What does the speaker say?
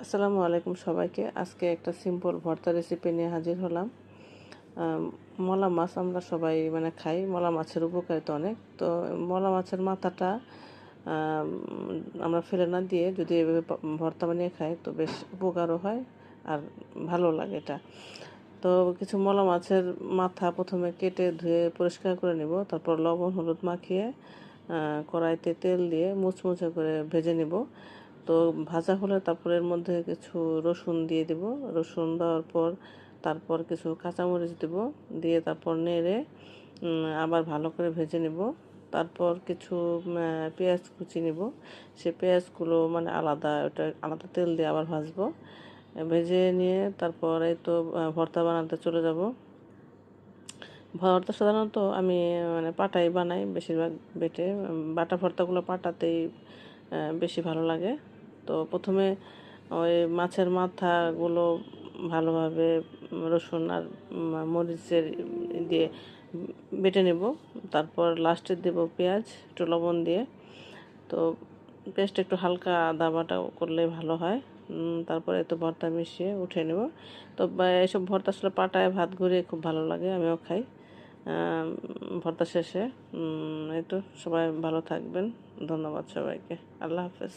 আসসালামু আলাইকুম সবাইকে। আজকে একটা সিম্পল ভর্তা রেসিপি নিয়ে হাজির হলাম। মলা মাছ আমরা সবাই খাই। মলা মাছের উপকারিতা অনেক। তো মলা মাছের মাথাটা আমরা ফেলে না দিয়ে যদি এভাবে ভর্তা বানিয়ে খাই তো বেশ উপকারও হয় আর ভালো লাগে এটা। তো কিছু মলা মাছের মাথা প্রথমে কেটে ধুয়ে পরিষ্কার করে নেব, তারপর লবণ হলুদ মাখিয়ে কড়াইতে তেল দিয়ে মুচমুচে করে ভেজে নেব। তো ভাজা হলে তারপর এর মধ্যে কিছু রসুন দিয়ে দেব। রসুন দেওয়ার পর তারপর কিছু কাঁচামরিচ দেব, দিয়ে তারপর নেড়ে আবার ভালো করে ভেজে নেব। তারপর কিছু পেঁয়াজ কুচি নেব, সে পেঁয়াজগুলো আলাদা তেল দিয়ে আবার ভাজবো। ভেজে নিয়ে তারপরে তো ভর্তা বানাতে চলে যাব। ভর্তা সাধারণত আমি পাটাই বানাই, বেশিরভাগ বেটে। বাটা ভর্তাগুলো পাটাতেই বেশি ভালো লাগে। তো প্রথমে ওই মাছের মাথাগুলো ভালোভাবে রসুন আর মরিচের দিয়ে বেটে নেব। তারপর লাস্টে দেব পেঁয়াজ, একটু লবণ দিয়ে। তো পেস্ট একটু হালকা আদা বাটা করলে ভালো হয়। তারপরে তো ভর্তা মিশিয়ে উঠে নেব। তো এইসব ভর্তা আসলে পাটায় ভাত ঘুরিয়ে খুব ভালো লাগে, আমিও খাই ভর্তা শেষে। এই তো, সবাই ভালো থাকবেন। ধন্যবাদ সবাইকে। আল্লাহ হাফেজ।